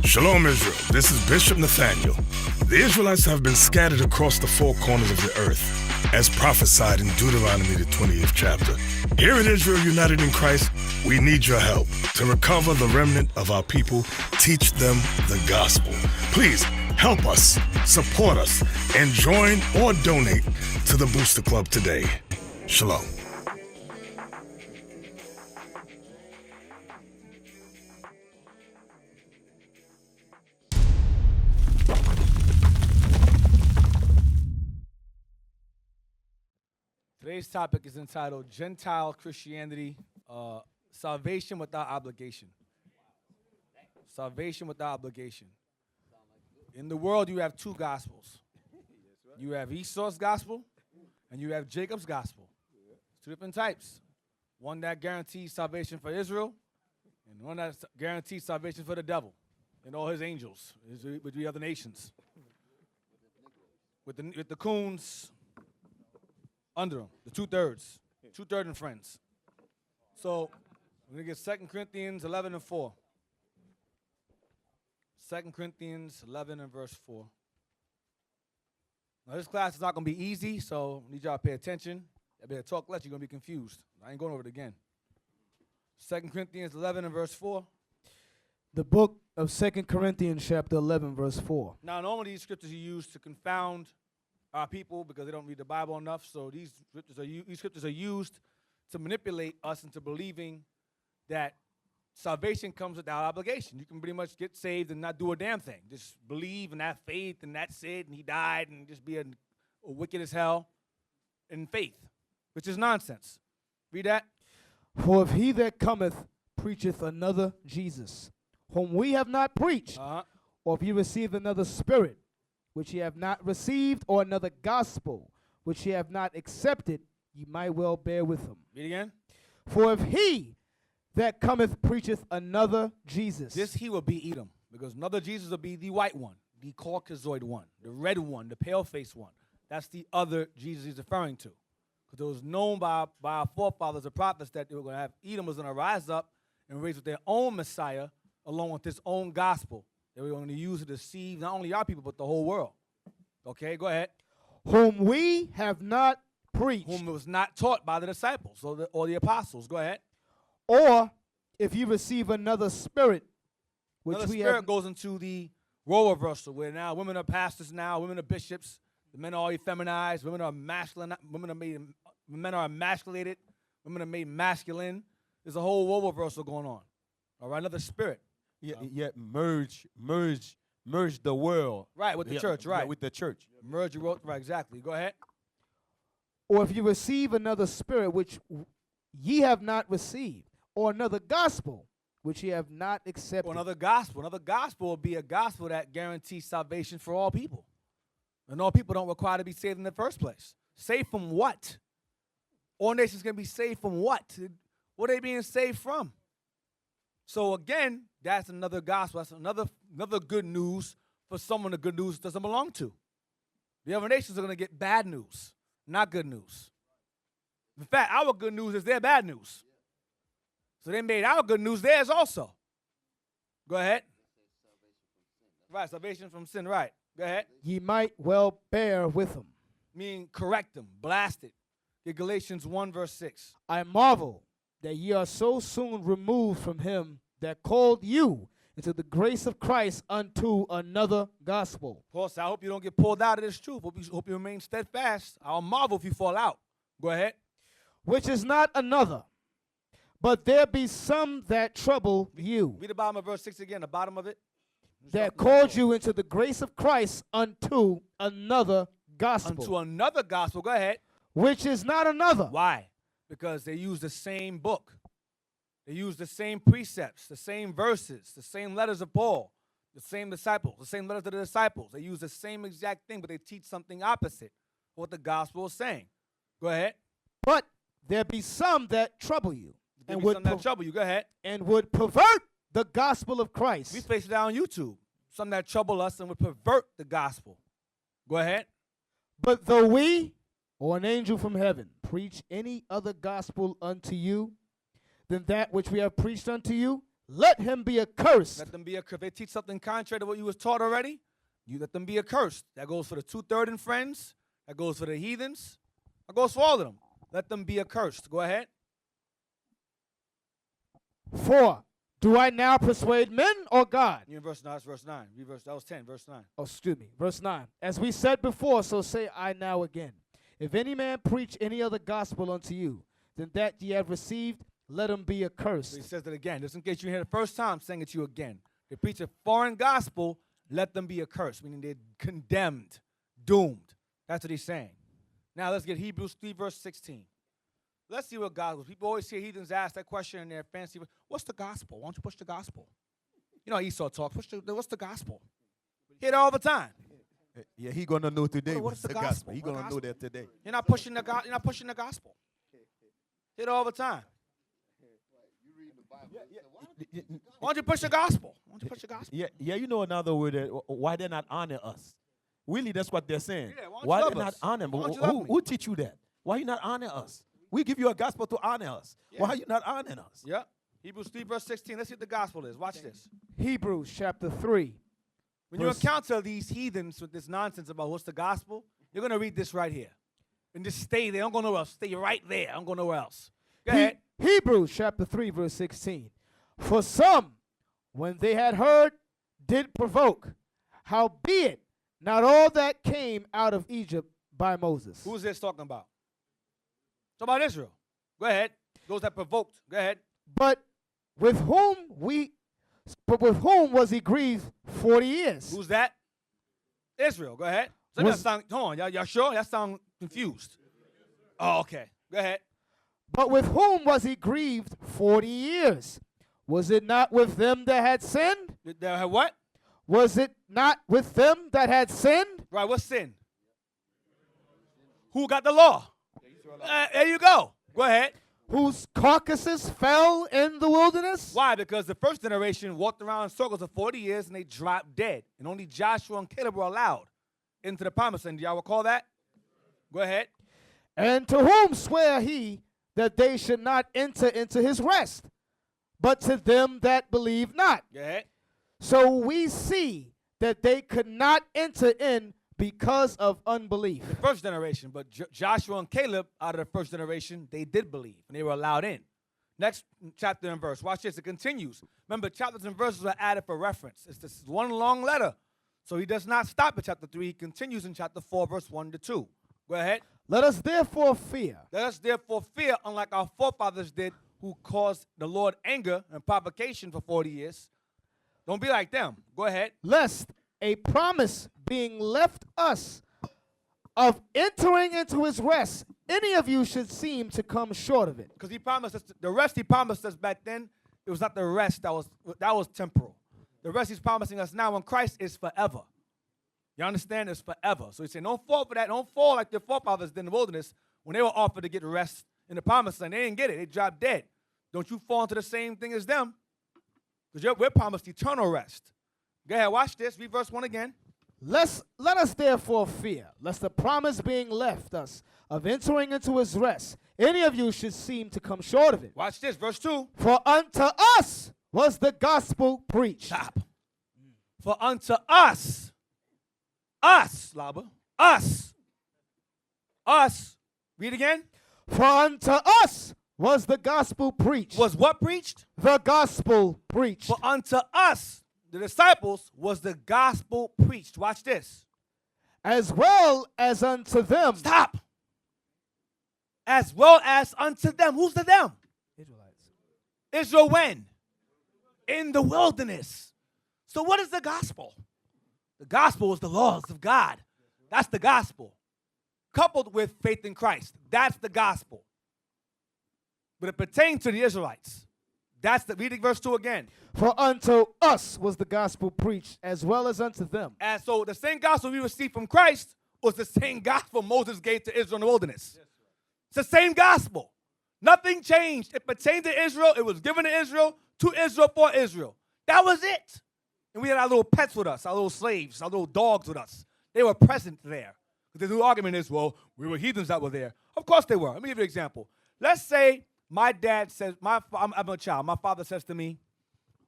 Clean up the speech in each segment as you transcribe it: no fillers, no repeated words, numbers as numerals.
Shalom, Israel. This is Bishop Nathaniel. The Israelites have been scattered across the four corners of the earth, as prophesied in Deuteronomy, the 20th chapter. Here at Israel United in Christ, we need your help to recover the remnant of our people, teach them the gospel. Please help us, support us, and join or donate to the Booster Club today. Shalom. Today's topic is entitled Gentile Christianity, Salvation Without Obligation. Salvation without obligation. In the world, you have two gospels. You have Esau's gospel, and you have Jacob's gospel. Two different types. One that guarantees salvation for Israel, and one that guarantees salvation for the devil and all his angels, with the other nations. With the coons under them, the two-thirds and friends. So we're going to get 2 Corinthians 11 and 4. 2 Corinthians 11 and verse 4. Now, this class is not going to be easy, so I need y'all to pay attention. I better talk less, you're going to be confused. I ain't going over it again. 2 Corinthians 11 and verse 4. The book of 2 Corinthians chapter 11, verse 4. Now, normally these scriptures are used to confound our people because they don't read the Bible enough, so these scriptures are used to manipulate us into believing that salvation comes without obligation. You can pretty much get saved and not do a damn thing. Just believe and have faith, and that's it, and he died, and just be a wicked as hell in faith, which is nonsense. Read that. For if he that cometh preacheth another Jesus, whom we have not preached, or if he received another spirit, which ye have not received, or another gospel, which ye have not accepted, ye might well bear with him. Read again. For if he that cometh preacheth another Jesus. This he will be Edom, because another Jesus will be the white one, the Caucasoid one, the red one, the pale-faced one. That's the other Jesus he's referring to. Because it was known by our forefathers, the prophets, that they were going to have, Edom was going to rise up and raise with their own Messiah, along with his own gospel. They were going to use it to deceive not only our people, but the whole world. Okay, go ahead. Whom we have not preached. Whom was not taught by the disciples or the apostles. Go ahead. Or if you receive another spirit, which another we spirit have goes into the role reversal, where now women are pastors now, women are bishops, the men are all effeminized, women are masculine, men are emasculated, women are made masculine. There's a whole role reversal going on. All right, another spirit. Yeah, merge the world. Right, with the church, right. Yeah, with the church. Merge the world, right, exactly. Go ahead. Or if you receive another spirit which ye have not received, or another gospel which ye have not accepted. Or another gospel. Another gospel will be a gospel that guarantees salvation for all people. And all people don't require to be saved in the first place. Saved from what? All nations can be saved from what? What are they being saved from? So again, that's another gospel. That's another good news for someone the good news doesn't belong to. The other nations are going to get bad news, not good news. In fact, our good news is their bad news. So they made our good news theirs also. Go ahead. Right, salvation from sin, right. Go ahead. Ye might well bear with them. Meaning correct them, blast it. Get Galatians 1 verse 6. I marvel that ye are so soon removed from him that called you into the grace of Christ unto another gospel. Paul said, I hope you don't get pulled out of this truth. Hope you remain steadfast. I'll marvel if you fall out. Go ahead. Which is not another, but there be some that trouble you. Read the bottom of verse 6 again, the bottom of it. That called you into the grace of Christ unto another gospel. Unto another gospel. Go ahead. Which is not another. Why? Because they use the same book. They use the same precepts, the same verses, the same letters of Paul, The same disciples, the same letters to the disciples. They use the same exact thing, but they teach something opposite of what the gospel is saying. Go ahead. But there be some that trouble you And would some that trouble you. Go ahead. and would pervert the gospel of Christ. We face it out on YouTube. Some that trouble us and would pervert the gospel. Go ahead. But though we or an angel from heaven preach any other gospel unto you than that which we have preached unto you, let him be accursed. Let them be accursed. If they teach something contrary to what you was taught already, you let them be accursed. That goes for the 2/3 and friends. That goes for the heathens. That goes for all of them. Let them be accursed. Go ahead. For do I now persuade men or God? You're in verse 9. That's verse 9. That was 10. Verse 9. Oh, excuse me. Verse 9. As we said before, so say I now again. If any man preach any other gospel unto you than that ye have received, let him be accursed. So he says it again. Just in case you hear the first time, saying it to you again. They preach a foreign gospel, let them be accursed, meaning they're condemned, doomed. That's what he's saying. Now let's get Hebrews 3, verse 16. Let's see what gospel. People always hear heathens ask that question in their fancy. What's the gospel? Why don't you push the gospel? You know how Esau talks. What's the gospel? Hear it all the time. Yeah, he gonna know today. What's the gospel? gospel? He gonna know that today. You're not pushing the You're not pushing the gospel. Hear it all the time. Why don't you push the gospel? Why don't you push the gospel? Yeah. You know another word that why they're not honoring us. Really, that's what they're saying. Yeah, why you they're love not us? honoring? Why don't you love me? Who teach you that? Why you not honoring us? We give you a gospel to honor us. Yeah. Why are you not honoring us? Yeah. Hebrews 3, verse 16. Let's see what the gospel is. Watch this. Hebrews chapter 3. When you encounter these heathens with this nonsense about what's the gospel, you're going to read this right here. And just stay there. Don't go nowhere else. Stay right there. Don't go nowhere else. Go ahead. Hebrews chapter 3, verse 16. For some, when they had heard, did provoke. Howbeit, not all that came out of Egypt by Moses. Who's this talking about? It's about Israel. Go ahead. Those that provoked. Go ahead. But with whom was he grieved 40 years? Who's that? Israel. Go ahead. So hold on. Y'all sure? Y'all sound confused. Oh, okay. Go ahead. But with whom was he grieved 40 years? Was it not with them that had sinned? That had what? Was it not with them that had sinned? Right, what's sin? Who got the law? There you go. Go ahead. Whose carcasses fell in the wilderness? Why? Because the first generation walked around in circles for 40 years and they dropped dead. And only Joshua and Caleb were allowed into the promised land. Do y'all recall that? Go ahead. And to whom sware he that they should not enter into his rest, but to them that believe not? Go ahead. So we see that they could not enter in because of unbelief. The first generation, but Joshua and Caleb, out of the first generation, they did believe, and they were allowed in. Next chapter and verse. Watch this. It continues. Remember, chapters and verses are added for reference. It's this one long letter. So he does not stop at chapter 3. He continues in chapter 4, verse 1 to 2. Go ahead. Let us therefore fear. Let us therefore fear, unlike our forefathers did, who caused the Lord anger and provocation for 40 years. Don't be like them. Go ahead. Lest a promise being left us of entering into his rest, any of you should seem to come short of it. Because he promised us, the rest he promised us back then, it was not the rest that was temporal. The rest he's promising us now in Christ is forever. You understand? It's forever. So he's saying, don't fall for that. Don't fall like your forefathers did in the wilderness when they were offered to get rest in the promised land. They didn't get it. They dropped dead. Don't you fall into the same thing as them. Because we're promised eternal rest. Go ahead, watch this. Read verse 1 again. Let us therefore fear, lest the promise being left us of entering into his rest, any of you should seem to come short of it. Watch this, verse 2. For unto us was the gospel preached. Stop. For unto us, Laba, us, read again. For unto us was the gospel preached. Was what preached? The gospel preached. For unto us, the disciples, was the gospel preached. Watch this. As well as unto them. Stop. As well as unto them. Who's the them? Israelites. Israel when? In the wilderness. So what is the gospel? The gospel is the laws of God. That's the gospel. Coupled with faith in Christ. That's the gospel. But it pertains to the Israelites. Reading verse 2 again. For unto us was the gospel preached, as well as unto them. And so the same gospel we received from Christ was the same gospel Moses gave to Israel in the wilderness. It's the same gospel. Nothing changed. It pertained to Israel. It was given to Israel, for Israel. That was it. And we had our little pets with us, our little slaves, our little dogs with us. They were present there. The new argument is, well, we were heathens that were there. Of course they were. Let me give you an example. Let's say my dad says, I'm a child. My father says to me,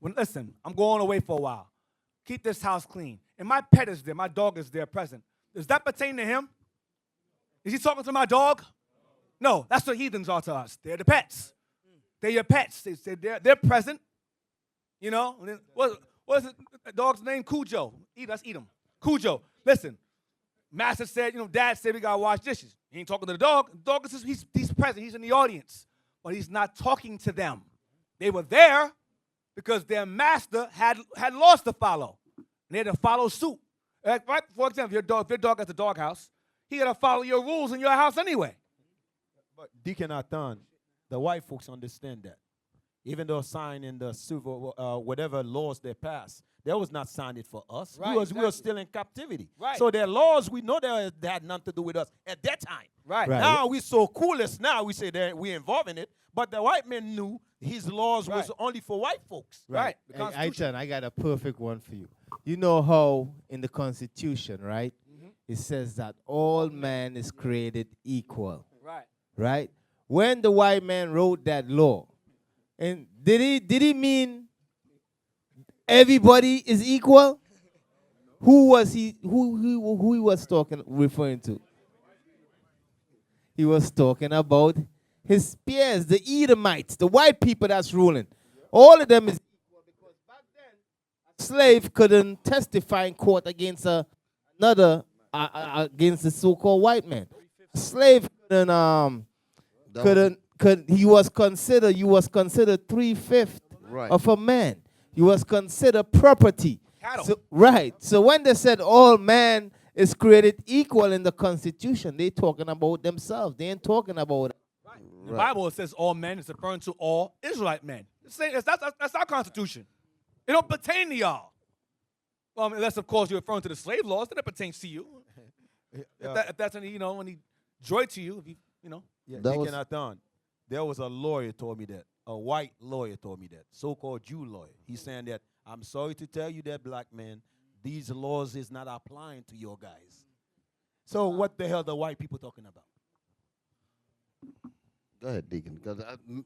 listen, I'm going away for a while. Keep this house clean. And my pet is there. My dog is there present. Does that pertain to him? Is he talking to my dog? No, that's what heathens are to us. They're the pets. They're your pets. They're present. You know? What is the dog's name? Cujo. Let's eat him. Cujo. Listen, Master said, Dad said we got to wash dishes. He ain't talking to the dog. The dog is he's present. He's in the audience. But he's not talking to them. They were there because their master had laws to follow. And they had to follow suit. Right? For example, if your dog at the doghouse, he got to follow your rules in your house anyway. But Deacon Nathan, the white folks understand that. Even though signing the civil, whatever laws they pass, they was not signed it for us. Right, We were still in captivity. Right. So their laws, we know they had nothing to do with us at that time. Right. Now we so coolest now, we say that we involved in it. But the white man knew his laws was only for white folks. Right. Hey, John, I got a perfect one for you. You know how in the Constitution, right, it says that all man is created equal. Right. Right? When the white man wrote that law, and did he mean everybody is equal? Who was he was referring to? He was talking about his peers, the Edomites, the white people that's ruling. All of them is equal because back then a slave couldn't testify in court against another against the so-called white man. A slave he was considered 3/5 of a man. He was considered property. So, so when they said all man is created equal in the Constitution, they talking about themselves. They ain't talking about it. Right. The Bible, it says all men is referring to all Israelite men. That's our Constitution. It don't pertain to y'all. Well, unless, of course, you're referring to the slave laws, then it pertains to you. If that's any joy to you, Yeah, Deacon Nathan, there was a lawyer told me that, a white lawyer told me that, so-called Jew lawyer. He's saying that, I'm sorry to tell you that, black man, these laws is not applying to your guys. So what the hell the white people talking about? Go ahead, Deacon. Because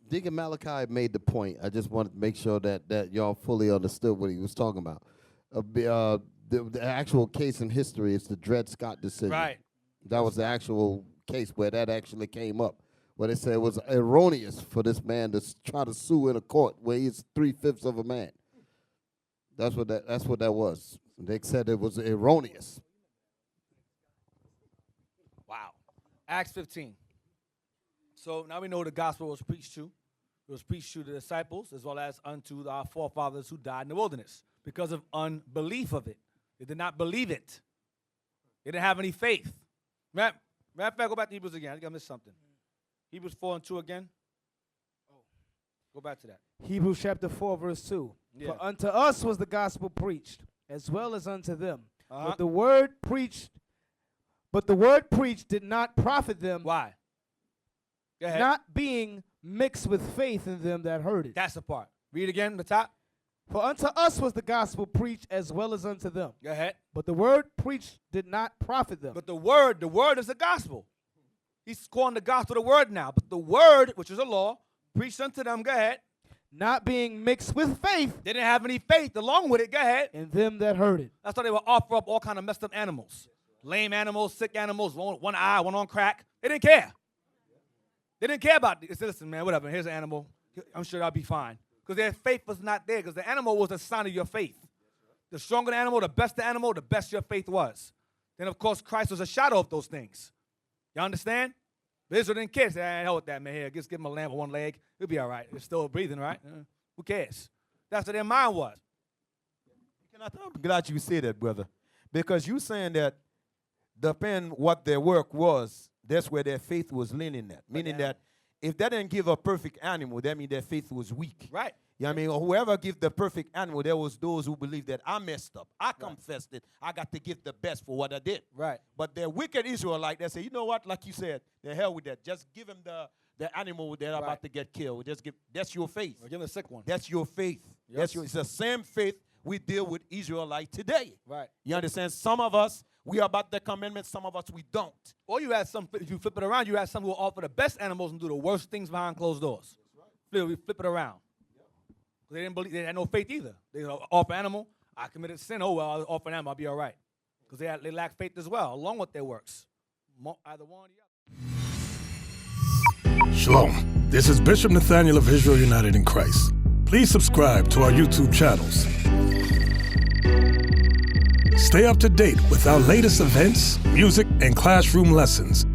Deacon Malachi made the point. I just wanted to make sure that y'all fully understood what he was talking about. The actual case in history is the Dred Scott decision. Right. That was the actual case where that actually came up, where they said it was erroneous for this man to try to sue in a court where he's 3/5 of a man. That's what that was. They said it was erroneous. Wow. Acts 15. So now we know the gospel was preached to. It was preached to the disciples as well as unto our forefathers who died in the wilderness because of unbelief of it. They did not believe it. They didn't have any faith. Matter of fact, go back to Hebrews again. I think I missed something. Hebrews 4:2 again. Go back to that. Hebrews chapter 4, verse 2. Yeah. For unto us was the gospel preached, as well as unto them. But the word preached did not profit them. Why? Go ahead. Not being mixed with faith in them that heard it. That's the part. Read again, the top. For unto us was the gospel preached, as well as unto them. Go ahead. But the word preached did not profit them. But the word is the gospel. He's calling the gospel the word now. But the word, which is a law, preached unto them, go ahead. Not being mixed with faith. They didn't have any faith along with it, go ahead. In them that heard it. That's why they would offer up all kind of messed up animals. Lame animals, sick animals, one eye, one on crack. They didn't care. They didn't care about it. They said, listen, man, whatever, here's an animal. I'm sure I'll be fine. Because their faith was not there, because the animal was a sign of your faith. The stronger the animal, the best your faith was. Then, of course, Christ was a shadow of those things. You understand? But Israel didn't care. Say, hell with that, man. Here, just give him a lamb with one leg. He'll be all right. It's still breathing, right? Who cares? That's what their mind was. I'm glad you say that, brother. Because you saying that depend what their work was, that's where their faith was leaning at. Meaning that if they didn't give a perfect animal, that means their faith was weak. Right. You know what I mean? Or whoever give the perfect animal, there was those who believed that I messed up. I confessed it. I got to give the best for what I did. Right. But the wicked Israelite, they say, you know what? Like you said, the hell with that. Just give him the animal they're about to get killed. Just give. That's your faith. Or give him a sick one. That's your faith. Yes. It's the same faith we deal with Israelite today. Right. You understand? Some of us, we are about the commandments. Some of us, we don't. Or you had some, if you flip it around, you had some who offer the best animals and do the worst things behind closed doors. We flip it around. They didn't believe, they had no faith either. They offer animal, I committed sin, oh well, I'll offer an animal, I'll be all right. Because they lack faith as well, along with their works. Either one or the other. Shalom. This is Bishop Nathaniel of Israel United in Christ. Please subscribe to our YouTube channels. Stay up to date with our latest events, music, and classroom lessons.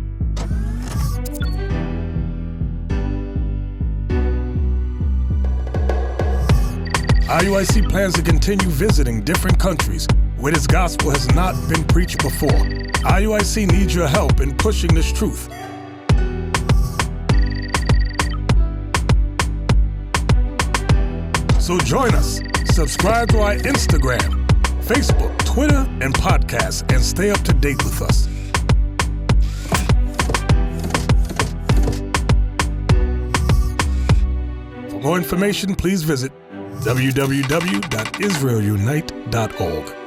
IUIC plans to continue visiting different countries where this gospel has not been preached before. IUIC needs your help in pushing this truth. So join us. Subscribe to our Instagram, Facebook, Twitter, and podcasts, and stay up to date with us. For more information, please visit www.israelunite.org.